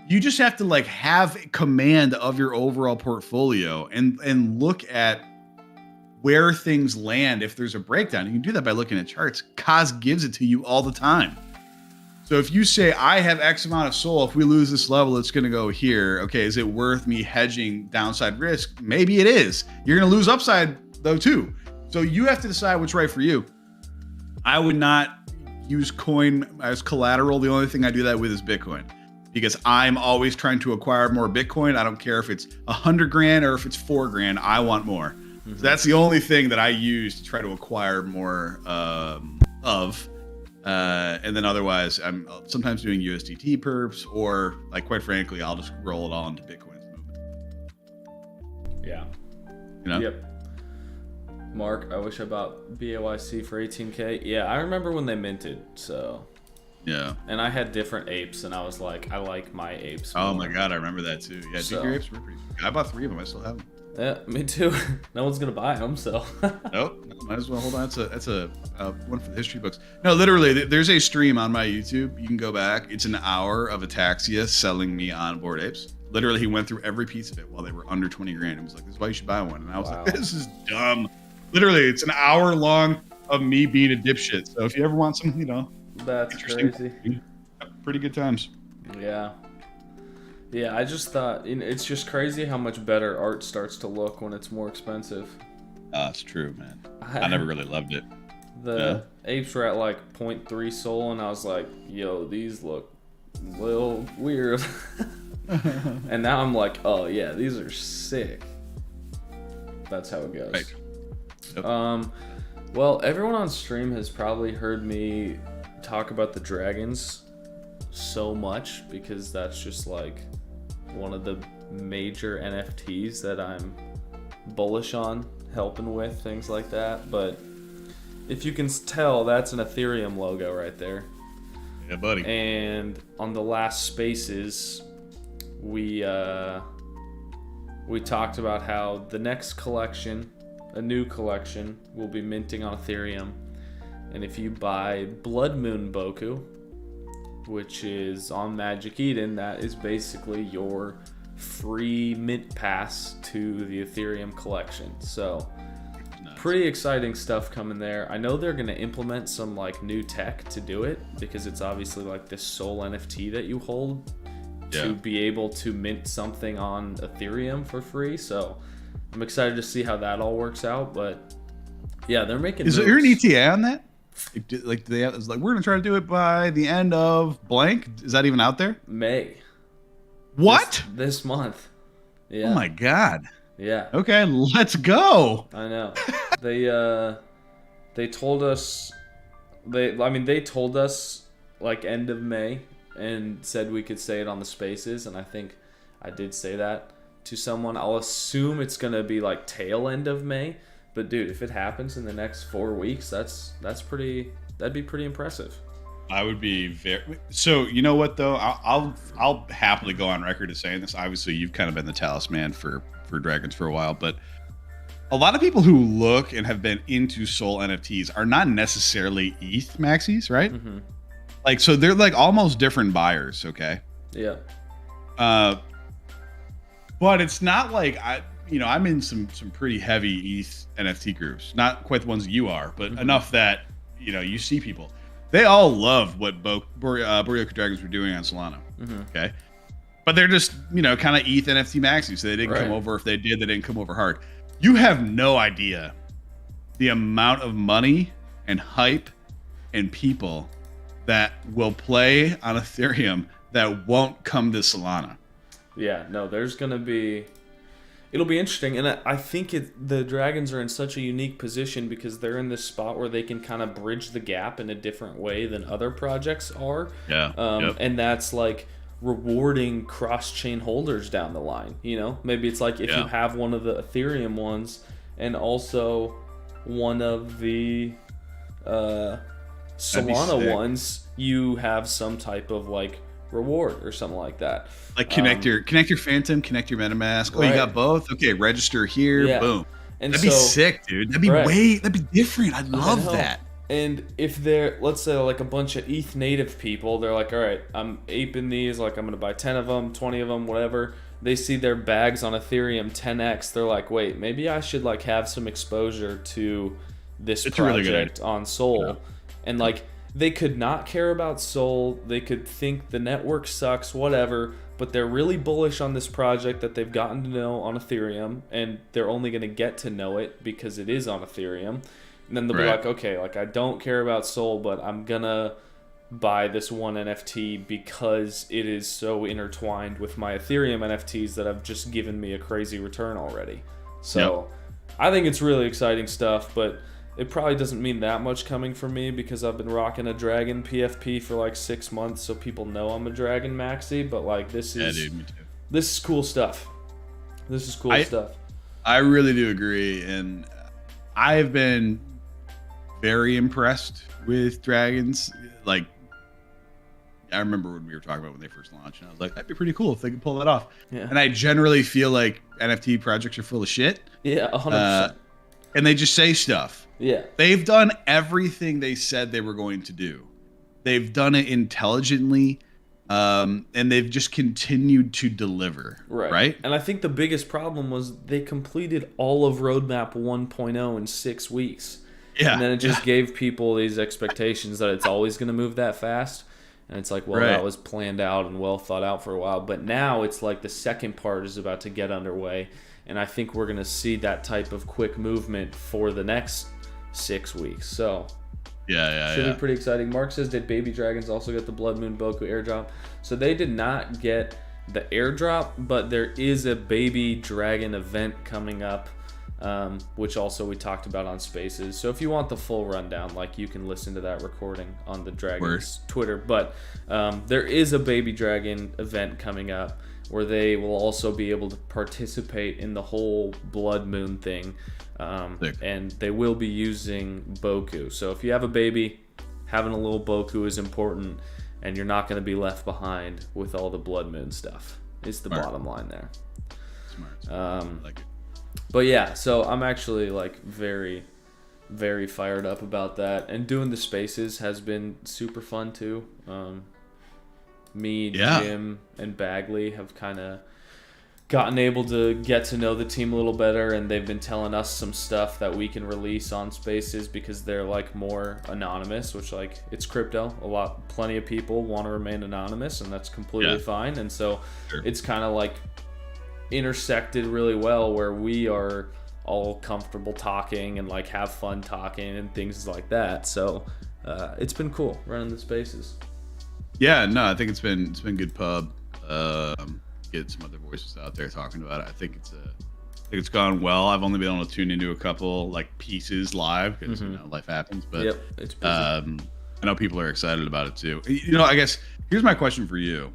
you just have to like have command of your overall portfolio and look at where things land if there's a breakdown. You can do that by looking at charts. Kaz gives it to you all the time. So if you say, I have X amount of SOL, if we lose this level, it's going to go here. Okay, is it worth me hedging downside risk? Maybe it is. You're going to lose upside though too. So you have to decide what's right for you. I would not use coin as collateral. The only thing I do that with is Bitcoin, because I'm always trying to acquire more Bitcoin. I don't care if it's 100 grand or if it's 4 grand. I want more. So that's the only thing that I use to try to acquire more of. And then otherwise, I'm sometimes doing USDT perps, or like, quite frankly, I'll just roll it all into Bitcoin's movement. Yeah. Yep. Mark, I wish I bought BAYC for 18K. Yeah, I remember when they minted, so. Yeah. And I had different apes, and I was like, I like my apes more. Oh my god, I remember that too. Yeah, So- your apes were pretty. I bought 3 of them. I still have them. Yeah, me too. No one's gonna buy them, so. Nope. Might as well hold on. That's a one for the history books. No, literally, there's a stream on my YouTube. You can go back. It's an hour of Ataxia selling me onboard apes. Literally, he went through every piece of it while they were under 20 grand. He was like, "This is why you should buy one." And I was like, "This is dumb." Literally, it's an hour long of me being a dipshit. So if you ever want some, That's interesting, crazy. pretty good times. Yeah. Yeah, I just thought it's just crazy how much better art starts to look when it's more expensive. It's true, man. I never really loved it. The apes were at like 0.3 SOL, and I was like, yo, these look a little weird. And now I'm like, oh yeah, these are sick. That's how it goes. Right. Yep. Well, everyone on stream has probably heard me talk about the dragons so much, because that's just like one of the major NFTs that I'm bullish on helping with, things like that. But if you can tell, that's an Ethereum logo right there. Yeah, buddy. And on the last Spaces, we talked about how the next collection, a new collection, will be minting on Ethereum. And if you buy Blood Moon Boku, which is on Magic Eden, that is basically your free mint pass to the Ethereum collection. So pretty exciting stuff coming there. I know they're going to implement some like new tech to do it, because it's obviously like this sole NFT that you hold to be able to mint something on Ethereum for free. So I'm excited to see how that all works out. But yeah, they're making Is there an ETA on that? Like, they have, it's like, we're gonna try to do it by the end of blank. Is that even out there? May. What? This month. Yeah. Oh my god. Yeah. Okay, let's go. I know. They They told us they told us like end of May and said we could say it on the spaces, and I think I did say that to someone. I'll assume it's gonna be like tail end of May, but dude, if it happens in the next 4 weeks, that'd be pretty impressive. I would be very. So you know what though, I'll happily go on record as saying this. Obviously, you've kind of been the talisman for Dragons for a while, but a lot of people who look and have been into Soul NFTs are not necessarily ETH maxis, right? Mm-hmm. Like, so they're like almost different buyers. Okay. Yeah. But it's not like I'm in some pretty heavy ETH NFT groups, not quite the ones you are, but enough that you see people. They all love what Boryoku Dragons were doing on Solana. Mm-hmm. Okay. But they're just, kind of ETH NFT maxi. So they didn't come Right. over. If they did, they didn't come over hard. You have no idea the amount of money and hype and people that will play on Ethereum that won't come to Solana. Yeah, no, it'll be interesting, and I think the Dragons are in such a unique position because they're in this spot where they can kind of bridge the gap in a different way than other projects are. Yeah. Yep. And that's like rewarding cross-chain holders down the line. Maybe it's like if you have one of the Ethereum ones and also one of the Solana ones, you have some type of like reward or something like that. Like connect your Phantom, connect your MetaMask. Oh, Right. you got both? Okay, register here. Yeah. Boom. And That'd be sick, dude. That'd be different. I'd love that. And if they're, let's say, like a bunch of ETH native people, they're like, all right, I'm aping these, like I'm going to buy 10 of them, 20 of them, whatever. They see their bags on Ethereum 10x. They're like, wait, maybe I should like have some exposure to this project on Sol. Yeah. And like, they could not care about Sol. They could think the network sucks, whatever, but they're really bullish on this project that they've gotten to know on Ethereum, and they're only going to get to know it because it is on Ethereum. And then they'll be like, okay, like I don't care about Sol, but I'm going to buy this one NFT because it is so intertwined with my Ethereum NFTs that have just given me a crazy return already. So I think it's really exciting stuff, but it probably doesn't mean that much coming from me because I've been rocking a Dragon PFP for like 6 months, so people know I'm a Dragon maxi. But like this is me too. This is cool stuff. This is cool stuff. I really do agree, and I've been very impressed with Dragons. Like, I remember when we were talking about when they first launched, and I was like, that'd be pretty cool if they could pull that off. Yeah. And I generally feel like NFT projects are full of shit. Yeah, 100%. And they just say stuff. Yeah. They've done everything they said they were going to do. They've done it intelligently, and they've just continued to deliver. Right? And I think the biggest problem was they completed all of Roadmap 1.0 in 6 weeks. Yeah. And then it just gave people these expectations that it's always going to move that fast. And it's like, well, that was planned out and well thought out for a while. But now it's like the second part is about to get underway. And I think we're going to see that type of quick movement for the next 6 weeks. So should be pretty exciting. Mark says, did Baby Dragons also get the Blood Moon Boku airdrop? So they did not get the airdrop, but there is a Baby Dragon event coming up, which also we talked about on Spaces. So if you want the full rundown, like you can listen to that recording on the Dragons Twitter. But there is a Baby Dragon event coming up where they will also be able to participate in the whole Blood Moon thing. And they will be using Boku. So if you have a baby, having a little Boku is important, and you're not going to be left behind with all the Blood Moon stuff. Is the bottom line there. Smart. I like it. But yeah, so I'm actually like very, very fired up about that. And doing the spaces has been super fun too. Jim, and Bagley have kind of gotten able to get to know the team a little better, and they've been telling us some stuff that we can release on Spaces because they're like more anonymous, which like it's crypto. Plenty of people want to remain anonymous, and that's completely fine. And so it's kind of like intersected really well where we are all comfortable talking and like have fun talking and things like that. So it's been cool running the Spaces. Yeah, no, I think it's been good pub. Get some other voices out there talking about it. I think think it's gone well. I've only been able to tune into a couple like pieces live because life happens. But yep, it's busy. I know people are excited about it too. I guess here's my question for you: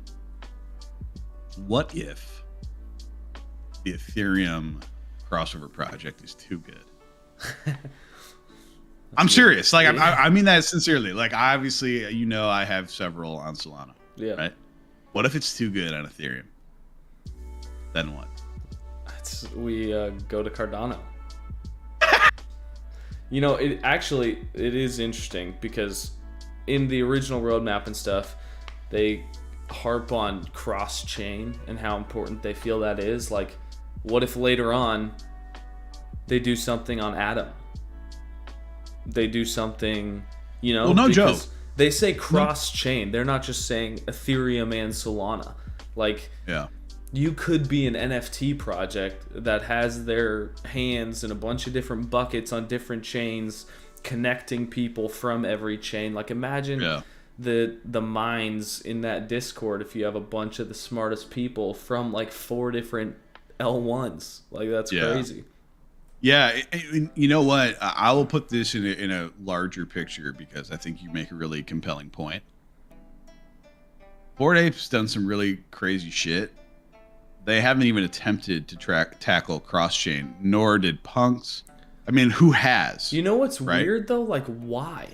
what if the Ethereum crossover project is too good? I'm serious. Like I mean that sincerely. Like obviously, I have several on Solana. Yeah. Right. What if it's too good on Ethereum? Then what? We go to Cardano. It is interesting because in the original roadmap and stuff, they harp on cross-chain and how important they feel that is. Like, what if later on they do something on Atom? They do something, Well, no joke. They say cross-chain. They're not just saying Ethereum and Solana. Like, yeah. You could be an NFT project that has their hands in a bunch of different buckets on different chains, connecting people from every chain. Like imagine the minds in that Discord if you have a bunch of the smartest people from like 4 different L1s. Like that's crazy. Yeah, you know what? I will put this in a larger picture because I think you make a really compelling point. Bored Ape's done some really crazy shit. They haven't even attempted to tackle cross-chain, nor did Punks. I mean, who has? You know what's weird though? Like, why?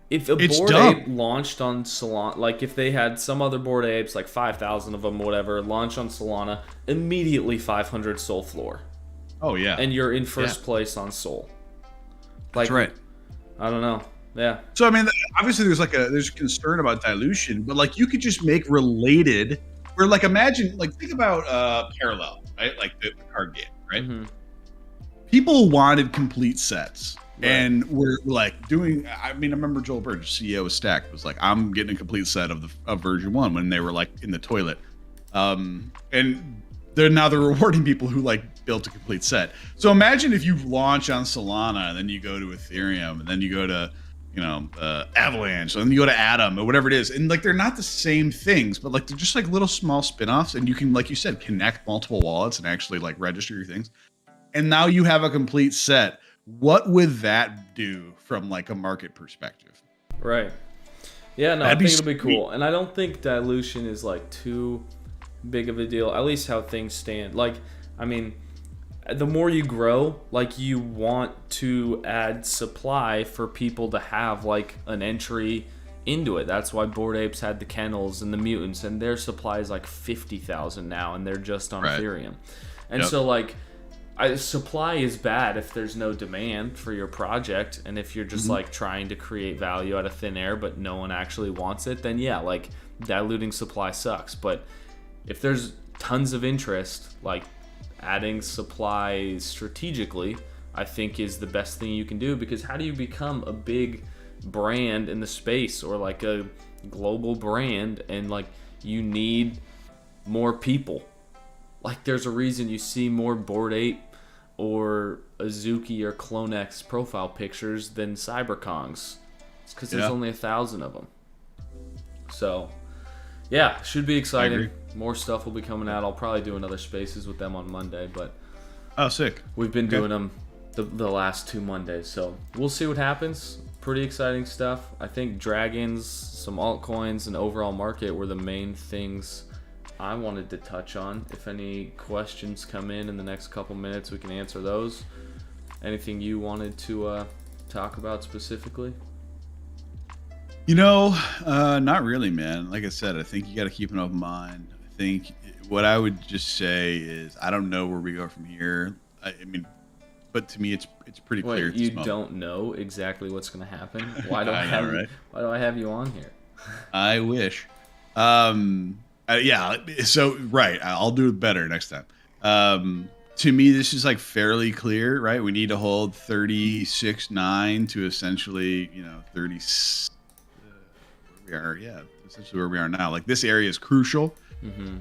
If a Bored Ape launched on Solana, like if they had some other Bored Apes, like 5,000 of them, whatever, launch on Solana, immediately 500 Sol floor. Oh yeah. And you're in first place on Sol. Like, that's right. I don't know. Yeah. So I mean, obviously there's concern about dilution, but like you could just make related. Where like imagine like think about Parallel, right? Like the card game, right? Mm-hmm. People wanted complete sets. Right. And we're like doing. I mean, I remember Joel Burge, CEO of Stack, was like, "I'm getting a complete set of version 1" when they were like in the toilet, and they're rewarding people who like built a complete set. So imagine if you launch on Solana and then you go to Ethereum and then you go to Avalanche and then you go to Atom or whatever it is, and like they're not the same things, but like they're just like little small spin-offs, and you can, like you said, connect multiple wallets and actually like register your things, and now you have a complete set. What would that do from like a market perspective? Right. Yeah, no, I think it'll be cool. And I don't think dilution is like too big of a deal, at least how things stand. Like, I mean, the more you grow, like you want to add supply for people to have like an entry into it. That's why Bored Apes had the kennels and the mutants, and their supply is like 50,000 now, and they're just on Ethereum. And so like, supply is bad if there's no demand for your project, and if you're just like trying to create value out of thin air but no one actually wants it, then yeah, like diluting supply sucks. But if there's tons of interest, like adding supply strategically, I think is the best thing you can do, because how do you become a big brand in the space or like a global brand, and like you need more people. Like there's a reason you see more Bored Ape or Azuki or Clonex profile pictures than CyberKong's. It's because there's only 1,000 of them. So, yeah, should be exciting. More stuff will be coming out. I'll probably do another Spaces with them on Monday, but sick. We've been doing them the last 2 Mondays, so we'll see what happens. Pretty exciting stuff. I think dragons, some altcoins, and overall market were the main things I wanted to touch on. If any questions come in the next couple minutes, we can answer those. Anything you wanted to talk about specifically? Not really, man. Like I said, I think you got to keep an open mind. I think what I would just say is I don't know where we go from here. I mean, but to me, it's pretty clear. Wait, you don't know exactly what's going to happen? Why do why do I have you on here? I wish. Yeah, so right, I'll do it better next time. To me, this is like fairly clear, right? We need to hold 36.9 to essentially, 30. Essentially where we are now. Like this area is crucial,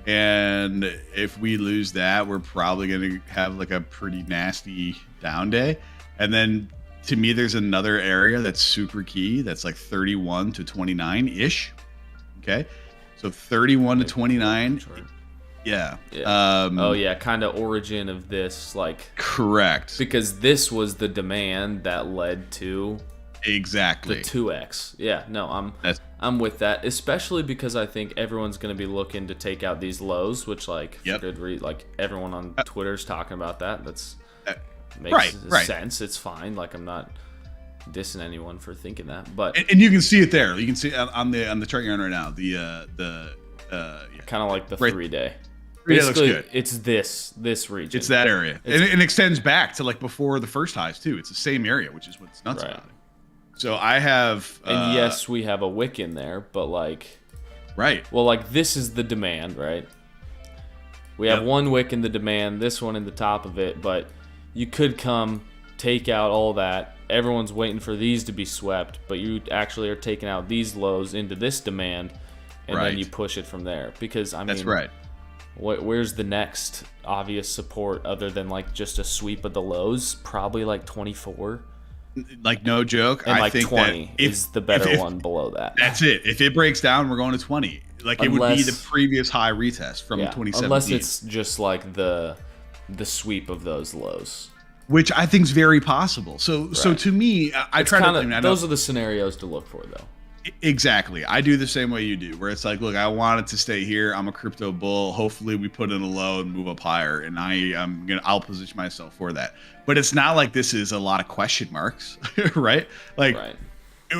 and if we lose that, we're probably going to have like a pretty nasty down day. And then to me, there's another area that's super key. That's like 31 to 29 ish. Okay. So 31 to 29 Yeah. Oh yeah, kind of origin of this, like correct. because this was the demand that led to exactly the 2x. Yeah, no, I'm with that, especially because I think everyone's going to be looking to take out these lows, which like like everyone on Twitter's talking about that. That's makes sense. It's fine. Like I'm not dissing anyone for thinking that, but and you can see it there. You can see on the chart you're on right now. The kind of like the 3-day. Basically, looks good. It's this region. It's that area. And it extends back to like before the first highs too. It's the same area, which is what's nuts about it. So I have and yes, we have a wick in there, but like well, like this is the demand, right? We have one wick in the demand, this one in the top of it, but you could come take out all that. Everyone's waiting for these to be swept, but you actually are taking out these lows into this demand, and then you push it from there. Because I mean, that's right. Where's the next obvious support other than like just a sweep of the lows? Probably like 24. Like no joke. And I like think 20 is the better one below that. That's it. If it breaks down, we're going to 20. Like it would be the previous high retest from 2017. Unless it's just like the sweep of those lows. Which I think is very possible. So to me, I try to. Those are the scenarios to look for, though. Exactly. I do the same way you do, where it's like, look, I want it to stay here. I'm a crypto bull. Hopefully we put in a low and move up higher, and I'll position myself for that. But it's not like this is a lot of question marks, right? Like,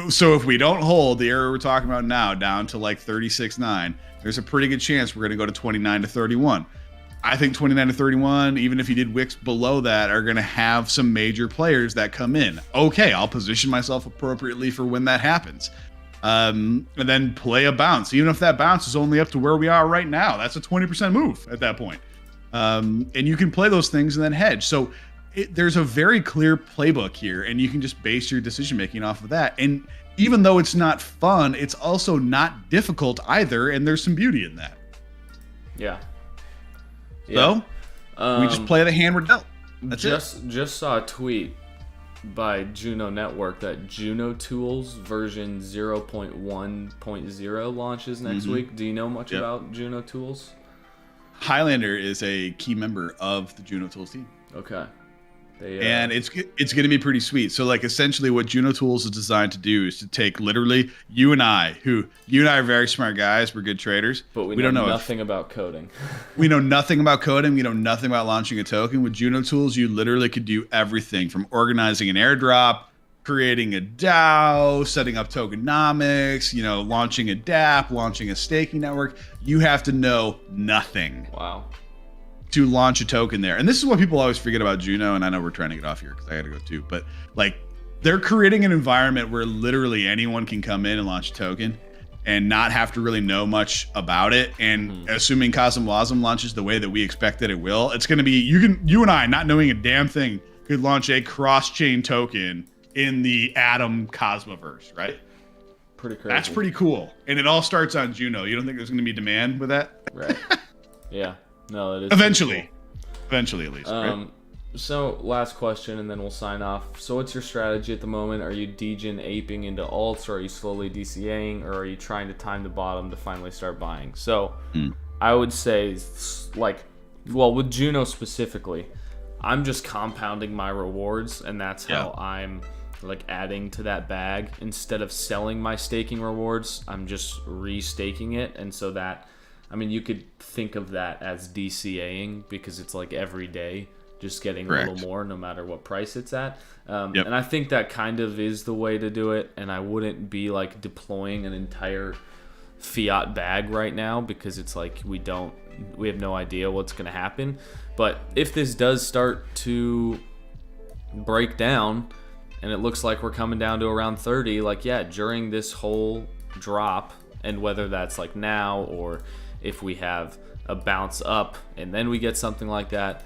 so if we don't hold the area we're talking about now down to like 36.9, there's a pretty good chance we're going to go to 29 to 31. I think 29 to 31, even if you did wicks below that, are going to have some major players that come in. Okay, I'll position myself appropriately for when that happens. And then play a bounce. Even if that bounce is only up to where we are right now, that's a 20% move at that point. And you can play those things and then hedge. So there's a very clear playbook here, and you can just base your decision making off of that. And even though it's not fun, it's also not difficult either, and there's some beauty in that. Yeah. So we just play the hand we're dealt. That's just saw a tweet by Juno Network that Juno Tools version 0.1.0 launches next week. Do you know much about Juno Tools? Highlander is a key member of the Juno Tools team. Okay. And it's going to be pretty sweet. So like essentially what Juno Tools is designed to do is to take literally you and I are very smart guys. We're good traders. But we don't know nothing about coding. We know nothing about coding. We know nothing about launching a token. With Juno Tools, you literally could do everything from organizing an airdrop, creating a DAO, setting up tokenomics, launching a dApp, launching a staking network. You have to know nothing. Wow. To launch a token there. And this is what people always forget about Juno, and I know we're trying to get off here because I gotta go too, but like they're creating an environment where literally anyone can come in and launch a token and not have to really know much about it. And assuming Cosm Wasm launches the way that we expect that it will, it's gonna be you and I, not knowing a damn thing, could launch a cross-chain token in the Atom Cosmoverse, right? Pretty crazy. That's pretty cool. And it all starts on Juno. You don't think there's gonna be demand with that? Right. Yeah. No, it is. Eventually at least. Right? So last question, and then we'll sign off. So what's your strategy at the moment? Are you degen aping into alts, or are you slowly DCAing, or are you trying to time the bottom to finally start buying? So I would say, with Juno specifically, I'm just compounding my rewards, and that's how I'm like adding to that bag. Instead of selling my staking rewards, I'm just restaking it, and so that. I mean, you could think of that as DCAing because it's like every day just getting a little more no matter what price it's at. And I think that kind of is the way to do it. And I wouldn't be like deploying an entire fiat bag right now because it's like we have no idea what's going to happen. But if this does start to break down and it looks like we're coming down to around 30, during this whole drop, and whether that's like now or if we have a bounce up and then we get something like that,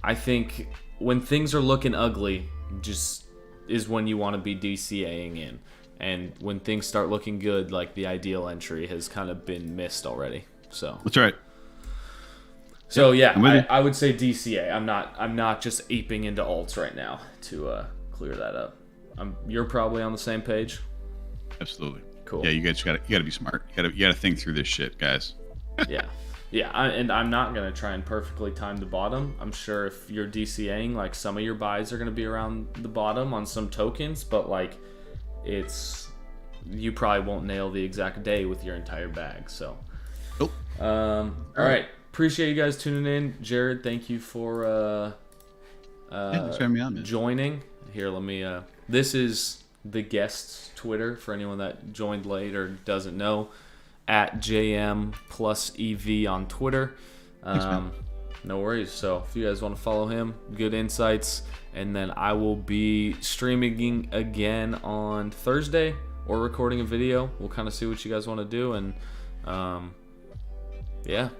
I think when things are looking ugly just is when you want to be DCAing in. And when things start looking good, like the ideal entry has kind of been missed already. So that's right. So I would say DCA. I'm not just aping into alts right now to clear that up. You're probably on the same page. Absolutely. Cool. Yeah, you guys got to be smart. You got to think through this shit, guys. Yeah. Yeah, and I'm not going to try and perfectly time the bottom. I'm sure if you're DCAing, like some of your buys are going to be around the bottom on some tokens, but like you probably won't nail the exact day with your entire bag. So, Nope. All right. Appreciate you guys tuning in. Jared, thank you for Thanks for having me on, man. joining. Here, let me. This is the guest's Twitter for anyone that joined late or doesn't know. At JM plus EV on Twitter. Thanks, no worries. So if you guys want to follow him, good insights. And then I will be streaming again on Thursday or recording a video. We'll kind of see what you guys want to do. And yeah,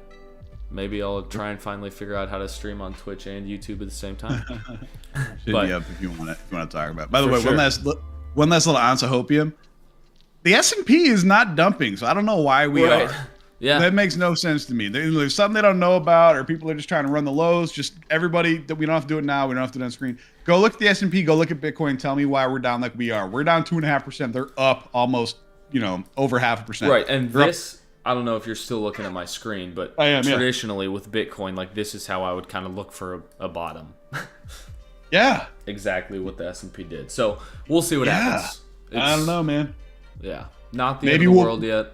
maybe I'll try and finally figure out how to stream on Twitch and YouTube at the same time. Should be up if you want to talk about it. By the For way, sure. one last little ounce of hopium. The S&P is not dumping, so I don't know why we Right. are. Yeah. That makes no sense to me. There's something they don't know about, or people are just trying to run the lows. Just everybody, that we don't have to do it now. We don't have to do it on screen. Go look at the S&P. Go look at Bitcoin. Tell me why we're down like we are. We're down 2.5%. They're up almost, over 0.5%. Right, and They're this, I don't know if you're still looking at my screen, but I am, yeah. traditionally with Bitcoin, like this is how I would kind of look for a bottom. Yeah. Exactly what the S&P did. So we'll see what Yeah. happens. I don't know, man. Yeah, not the Maybe end of the we'll- world yet.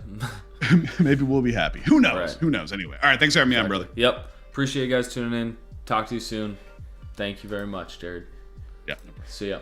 Maybe we'll be happy. Who knows? Right. Who knows? Anyway. All right. Thanks for having me on, brother. Yep. Appreciate you guys tuning in. Talk to you soon. Thank you very much, Jared. Yeah. No problem. See ya.